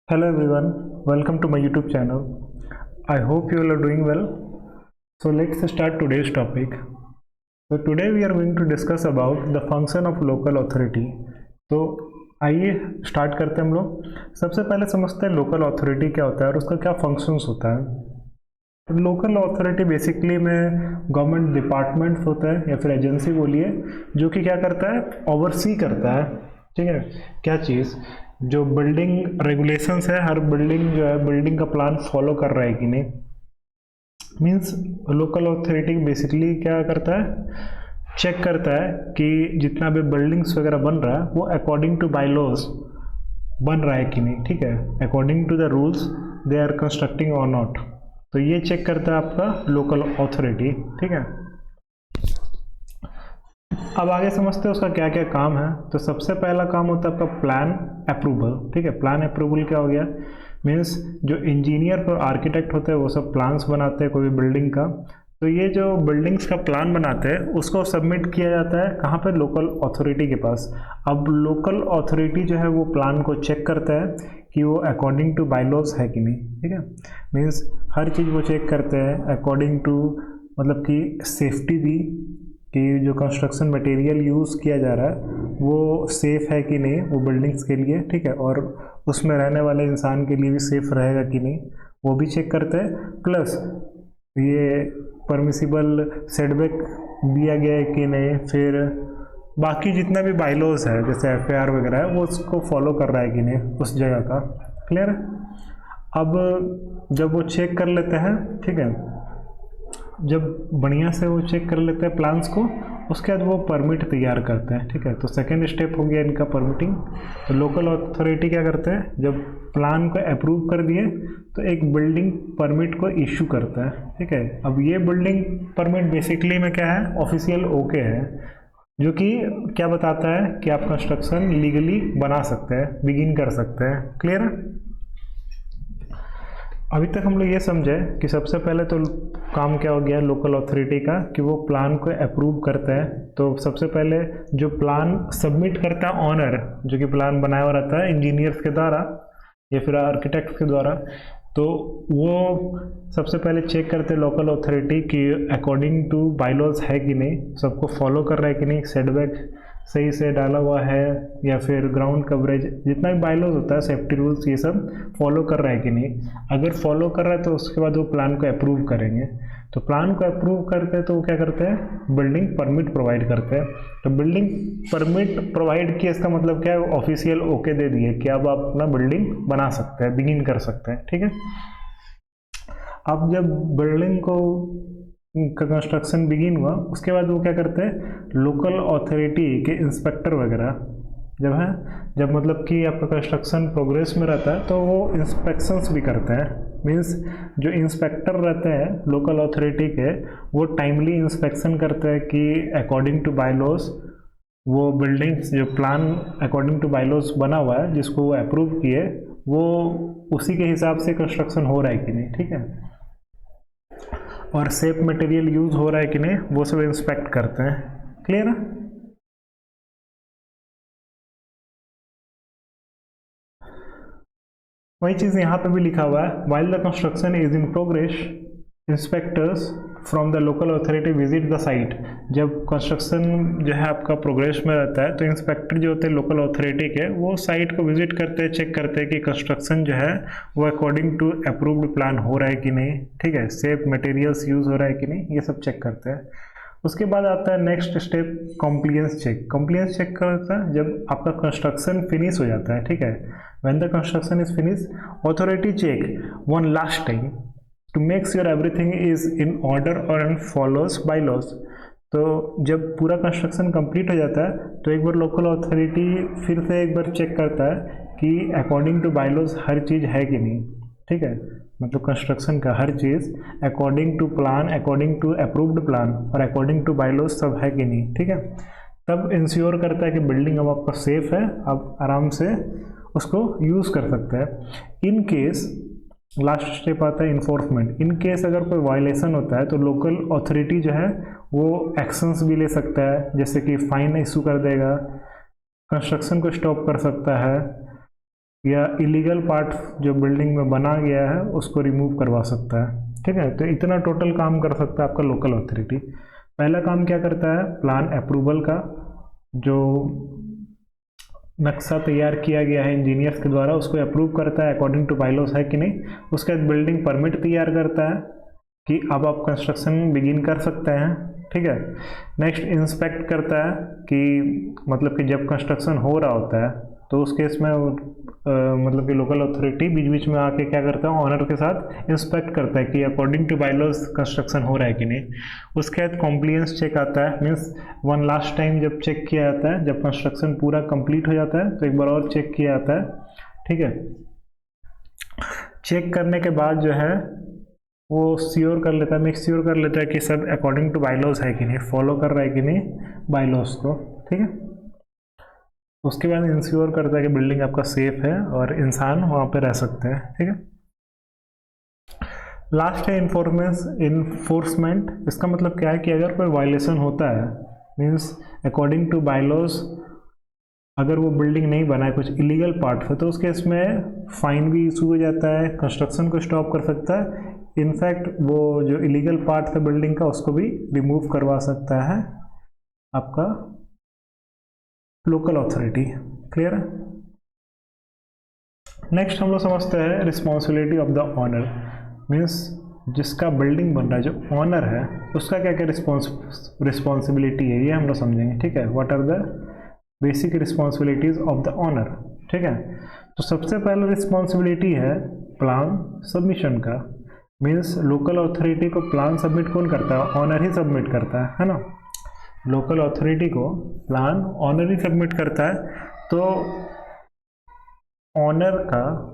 Hello everyone, welcome to my YouTube channel. I hope you all are doing well. So let's start today's topic. So today we are going to discuss about the function of local authority. तो आइए start करते हैं हम लोग। सबसे पहले समझते हैं लोकल अथॉरिटी क्या होता है और उसका क्या फंक्शंस होता है। लोकल अथॉरिटी बेसिकली में गवर्नमेंट डिपार्टमेंट होता है या फिर एजेंसी बोलिए, जो कि क्या करता है, ओवरसी करता है। ठीक है, क्या चीज़, जो बिल्डिंग रेगुलेशंस है, हर बिल्डिंग जो है बिल्डिंग का प्लान फॉलो कर रहा है कि नहीं। मीन्स लोकल अथॉरिटी बेसिकली क्या करता है, चेक करता है कि जितना भी बिल्डिंग्स वगैरह बन रहा है वो अकॉर्डिंग टू बायलॉज बन रहा है कि नहीं। ठीक है, according to the rules they are constructing और नॉट। तो ये चेक करता है आपका लोकल अथॉरिटी। ठीक है, अब आगे समझते हैं उसका क्या क्या काम है। तो सबसे पहला काम होता है आपका प्लान अप्रूवल। ठीक है, प्लान अप्रूवल क्या हो गया, मीन्स जो इंजीनियर और आर्किटेक्ट होते हैं वो सब प्लान्स बनाते हैं कोई भी बिल्डिंग का। तो ये जो बिल्डिंग्स का प्लान बनाते हैं उसको सबमिट किया जाता है कहाँ पे, लोकल अथॉरिटी के पास। अब लोकल अथॉरिटी जो है वो प्लान को चेक करता है कि वो अकॉर्डिंग टू बायलॉज है कि नहीं। ठीक है, मीन्स हर चीज़ वो चेक करते हैं अकॉर्डिंग टू, मतलब कि सेफ्टी भी, कि जो कंस्ट्रक्शन मटेरियल यूज़ किया जा रहा है वो सेफ़ है कि नहीं वो बिल्डिंग्स के लिए। ठीक है, और उसमें रहने वाले इंसान के लिए भी सेफ़ रहेगा कि नहीं वो भी चेक करते हैं। प्लस ये परमिसिबल सेटबैक दिया गया है कि नहीं, फिर बाकी जितना भी बायलॉज है जैसे एफआईआर वगैरह है वो उसको फॉलो कर रहा है कि नहीं उस जगह का। क्लियर है। अब जब वो चेक कर लेते हैं, ठीक है, जब बढ़िया से वो चेक कर लेते हैं प्लान्स को, उसके बाद वो परमिट तैयार करते हैं। ठीक है, तो सेकेंड स्टेप हो गया इनका परमिटिंग। तो लोकल अथॉरिटी क्या करते हैं, जब प्लान को अप्रूव कर दिए तो एक बिल्डिंग परमिट को इशू करता है। ठीक है, अब ये बिल्डिंग परमिट बेसिकली में क्या है, ऑफिशियल ओके है, जो कि क्या बताता है कि आप कंस्ट्रक्शन लीगली बना सकते हैं, बिगिन कर सकते हैं। क्लियर है। अभी तक हम लोग ये समझे कि सबसे पहले तो काम क्या हो गया लोकल अथॉरिटी का, कि वो प्लान को अप्रूव करता है। तो सबसे पहले जो प्लान सबमिट करता है ऑनर, जो कि प्लान बनाया हुआ रहता है इंजीनियर्स के द्वारा या फिर आर्किटेक्ट्स के द्वारा, तो वो सबसे पहले चेक करते हैं लोकल अथॉरिटी कि अकॉर्डिंग टू बायलॉज है कि नहीं, सबको फॉलो कर रहा है कि नहीं, सेटबैक सही से डाला हुआ है या फिर ग्राउंड कवरेज, जितना भी बायलॉज होता है, सेफ्टी रूल्स, ये सब फॉलो कर रहा है कि नहीं। अगर फॉलो कर रहा है तो उसके बाद वो प्लान को अप्रूव करेंगे। तो प्लान को अप्रूव करते हैं तो वो क्या करते हैं, बिल्डिंग परमिट प्रोवाइड करते हैं। तो बिल्डिंग परमिट प्रोवाइड किया, इसका मतलब क्या है, ऑफिशियल ओके दे दिए कि अब आप अपना बिल्डिंग बना सकते हैं, बिगिन कर सकते हैं। ठीक है, अब जब बिल्डिंग को का कंस्ट्रक्शन बिगिन हुआ उसके बाद वो क्या करते हैं, लोकल अथॉरिटी के इंस्पेक्टर वगैरह जब है, जब मतलब कि आपका कंस्ट्रक्शन प्रोग्रेस में रहता है तो वो इंस्पेक्शंस भी करते हैं। मीन्स जो इंस्पेक्टर रहते हैं लोकल अथॉरिटी के, वो टाइमली इंस्पेक्शन करते हैं कि अकॉर्डिंग टू बायलॉज वो बिल्डिंग्स, जो प्लान अकॉर्डिंग टू बायलॉज बना हुआ है जिसको वो अप्रूव किए, वो उसी के हिसाब से कंस्ट्रक्शन हो रहा है कि नहीं। ठीक है, और सेफ मटेरियल यूज हो रहा है कि नहीं वो सब इंस्पेक्ट करते हैं। क्लियर है। वही चीज़ यहाँ पे भी लिखा हुआ है, while the construction is in progress inspectors from the local authority visit the site. जब कंस्ट्रक्शन जो है आपका प्रोग्रेस में रहता है तो इंस्पेक्टर जो होते हैं लोकल अथॉरिटी के, वो साइट को विजिट करते हैं, चेक करते हैं कि कंस्ट्रक्शन जो है वो अकॉर्डिंग टू अप्रूव्ड प्लान हो रहा है कि नहीं। ठीक है, सेफ मटेरियल्स यूज हो रहा है कि नहीं, ये सब चेक करते हैं। उसके बाद आता है next step, compliance check. Compliance check करता है जब आपका कंस्ट्रक्शन फिनिश हो जाता है। ठीक है, when the construction is finish, authority check one last time to make sure everything is in order और एंड फॉलोज बायलॉज। तो जब पूरा कंस्ट्रक्शन कंप्लीट हो जाता है तो एक बार लोकल अथॉरिटी फिर से एक बार चेक करता है कि अकॉर्डिंग टू बायलॉज हर चीज़ है कि नहीं। ठीक है, मतलब कंस्ट्रक्शन का हर चीज़ according to plan, according to approved plan और अकॉर्डिंग टू बायलॉज सब है कि नहीं। ठीक है, तब इंश्योर करता है कि बिल्डिंग अब आपका सेफ है, आप आराम से उसको यूज़ कर सकते हैं। इन केस लास्ट स्टेप आता है इन्फोर्समेंट। इन केस अगर कोई वायलेशन होता है तो लोकल अथॉरिटी जो है वो एक्शंस भी ले सकता है, जैसे कि फाइन इशू कर देगा, कंस्ट्रक्शन को स्टॉप कर सकता है, या इलीगल पार्ट जो बिल्डिंग में बना गया है उसको रिमूव करवा सकता है। ठीक है, तो इतना टोटल काम कर सकता है आपका लोकल अथॉरिटी। पहला काम क्या करता है, प्लान अप्रूवल का, जो नक्शा तैयार किया गया है इंजीनियर्स के द्वारा उसको अप्रूव करता है अकॉर्डिंग टू बायलॉज है कि नहीं। उसके बाद बिल्डिंग परमिट तैयार करता है कि अब आप कंस्ट्रक्शन बिगिन कर सकते हैं। ठीक है, नेक्स्ट इंस्पेक्ट करता है कि मतलब कि जब कंस्ट्रक्शन हो रहा होता है तो उस केस में मतलब कि लोकल अथॉरिटी बीच बीच में आके क्या करता है, ऑनर के साथ इंस्पेक्ट करता है कि अकॉर्डिंग टू बायलॉज कंस्ट्रक्शन हो रहा है कि नहीं। उसके बाद कॉम्प्लियंस चेक आता है, मीन्स वन लास्ट टाइम जब चेक किया जाता है, जब कंस्ट्रक्शन पूरा कंप्लीट हो जाता है तो एक बार और चेक किया जाता है। ठीक है, चेक करने के बाद जो है वो श्योर कर लेता है, मेक श्योर कर लेता है कि सब अकॉर्डिंग टू बायलॉज है कि नहीं, फॉलो कर रहा है कि नहीं बायलॉज को। ठीक है, उसके बाद इंश्योर करता है कि बिल्डिंग आपका सेफ है और इंसान वहाँ पे रह सकते हैं। ठीक है, लास्ट है इन्फोर्समेंट। इसका मतलब क्या है कि अगर कोई वायलेशन होता है, मीन्स अकॉर्डिंग टू बायलॉज अगर वो बिल्डिंग नहीं बना है, कुछ इलीगल पार्ट है, तो उस केस में फाइन भी इशू हो जाता है, कंस्ट्रक्शन को स्टॉप कर सकता है, इनफैक्ट वो जो इलीगल पार्ट था बिल्डिंग का उसको भी रिमूव करवा सकता है आपका लोकल अथॉरिटी। क्लियर है। नेक्स्ट हम लोग समझते हैं responsibility of the owner, means जिसका बिल्डिंग बन रहा है, जो ऑनर है उसका क्या क्या रिस्पॉन्सिबिलिटी है, ये हम लोग समझेंगे। ठीक है, what are the basic responsibilities of the owner. ठीक है, तो सबसे पहला रिस्पॉन्सिबिलिटी है प्लान सबमिशन का, मीन्स लोकल अथॉरिटी को प्लान सबमिट कौन करता है, ऑनर ही सबमिट करता है ना। लोकल अथॉरिटी को प्लान ऑनर ही सबमिट करता है, तो ऑनर का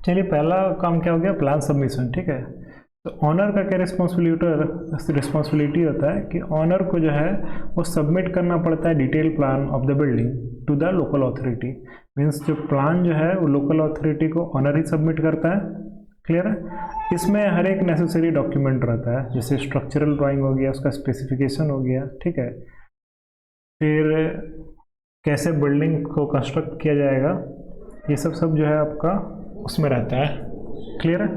चलिए पहला काम क्या हो गया, प्लान सबमिशन। ठीक है, तो ऑनर का क्या रिस्पॉन्सिबिलिटी होता है कि ऑनर को जो है वो सबमिट करना पड़ता है detail plan of the building to the local authority. Means जो प्लान जो है वो लोकल अथॉरिटी को ऑनर ही सबमिट करता है। क्लियर है, इसमें हर एक नेसेसरी डॉक्यूमेंट रहता है, जैसे स्ट्रक्चरल ड्राइंग हो गया, उसका स्पेसिफिकेशन हो गया। ठीक है, फिर कैसे बिल्डिंग को कंस्ट्रक्ट किया जाएगा, ये सब जो है आपका उसमें रहता है। क्लियर है।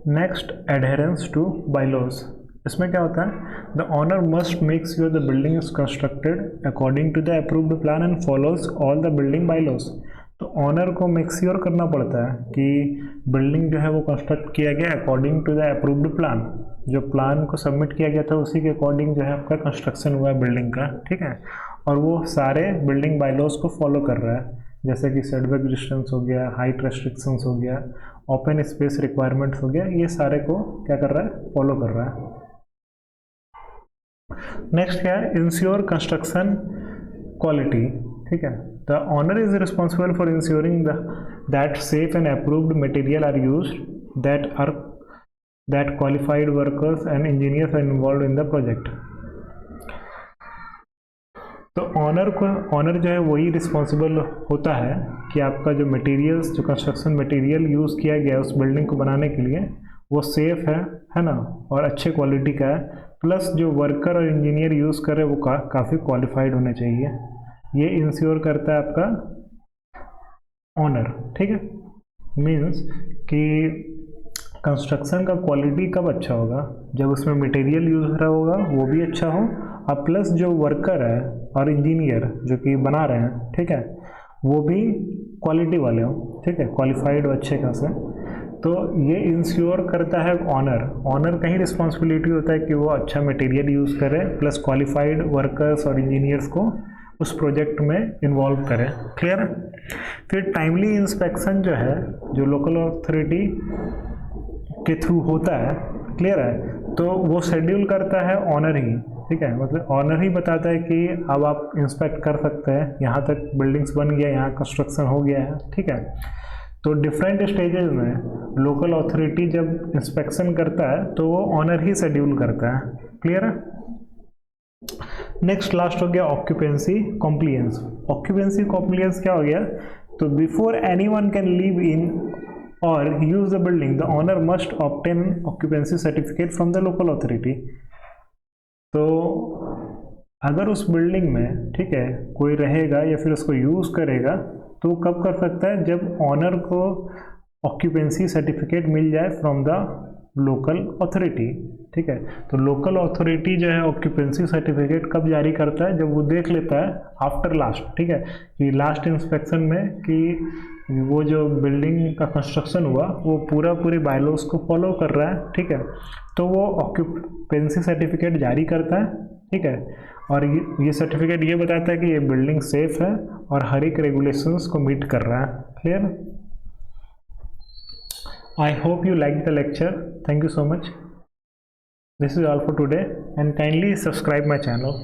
Next, adherence to bylaws. इसमें क्या होता है, the owner must make sure the building is constructed according to the approved plan and follows all the building bylaws. तो ऑनर को मेक श्योर करना पड़ता है कि बिल्डिंग जो है वो कंस्ट्रक्ट किया गया according to the approved plan, जो प्लान को सबमिट किया गया था उसी के अकॉर्डिंग जो है आपका कंस्ट्रक्शन हुआ है बिल्डिंग का। ठीक है, और वो सारे बिल्डिंग बायलॉज को फॉलो कर रहा है, जैसे कि सेटबैक डिस्टेंस हो गया, हाइट रेस्ट्रिक्शंस हो गया, ओपन स्पेस रिक्वायरमेंट्स हो गया, ये सारे को क्या कर रहा है, फॉलो कर रहा है। नेक्स्ट क्या है, इंश्योर कंस्ट्रक्शन क्वालिटी। ठीक है, the owner is responsible for ensuring that safe and approved material are used, that qualified workers and engineers are involve in the project. तो ऑनर जो है वही रिस्पॉन्सिबल होता है कि आपका जो मटेरियल्स, जो कंस्ट्रक्शन मटेरियल यूज़ किया गया है उस बिल्डिंग को बनाने के लिए वो सेफ है ना, और अच्छे क्वालिटी का है, प्लस जो वर्कर और इंजीनियर यूज़ कर रहे हैं वो काफ़ी क्वालिफाइड होने चाहिए। ये इंश्योर करता है आपका ऑनर। ठीक है, मीन्स कि कंस्ट्रक्शन का क्वालिटी कब अच्छा होगा, जब उसमें मटेरियल यूज़ हो रहा होगा वो भी अच्छा हो, और प्लस जो वर्कर है और इंजीनियर जो कि बना रहे हैं, ठीक है, वो भी क्वालिटी वाले हो। ठीक है, क्वालिफाइड हो अच्छे खासे। तो ये इंश्योर करता है ऑनर का ही रिस्पॉन्सिबिलिटी होता है कि वो अच्छा मटेरियल यूज़ करे, प्लस क्वालिफाइड वर्कर्स और इंजीनियर्स को उस प्रोजेक्ट में इन्वॉल्व करें। क्लियर है। फिर टाइमली इंस्पेक्शन जो है, जो लोकल अथॉरिटी के थ्रू होता है, क्लियर है, तो वो शेड्यूल करता है ऑनर ही। ठीक है, मतलब ऑनर ही बताता है कि अब आप इंस्पेक्ट कर सकते हैं, यहाँ तक बिल्डिंग्स बन गया, यहाँ कंस्ट्रक्शन हो गया है। ठीक है, तो डिफरेंट स्टेजेस में लोकल अथॉरिटी जब इंस्पेक्शन करता है तो वो ऑनर ही शेड्यूल करता है। क्लियर है। नेक्स्ट लास्ट हो गया ऑक्यूपेंसी कॉम्प्लियंस। ऑक्यूपेंसी कॉम्प्लियंस क्या हो गया, तो before anyone can live in or use the building, the owner must obtain occupancy certificate from the local authority. तो अगर उस बिल्डिंग में, ठीक है, कोई रहेगा या फिर उसको यूज़ करेगा तो कब कर सकता है, जब ऑनर को ऑक्यूपेंसी सर्टिफिकेट मिल जाए फ्रॉम द लोकल अथॉरिटी, ठीक है। तो लोकल अथॉरिटी जो है ऑक्यूपेंसी सर्टिफिकेट कब जारी करता है, जब वो देख लेता है आफ्टर लास्ट, ठीक है, कि लास्ट इंस्पेक्शन में कि वो जो बिल्डिंग का कंस्ट्रक्शन हुआ वो पूरे बायलॉज को फॉलो कर रहा है, ठीक है, तो वो ऑक्यूपेंसी सर्टिफिकेट जारी करता है, ठीक है। और ये सर्टिफिकेट ये बताता है कि ये बिल्डिंग सेफ है और हर एक रेगुलेशंस को मीट कर रहा है। Clear? I hope you liked the lecture. Thank you so much. This is all for today and kindly subscribe my channel.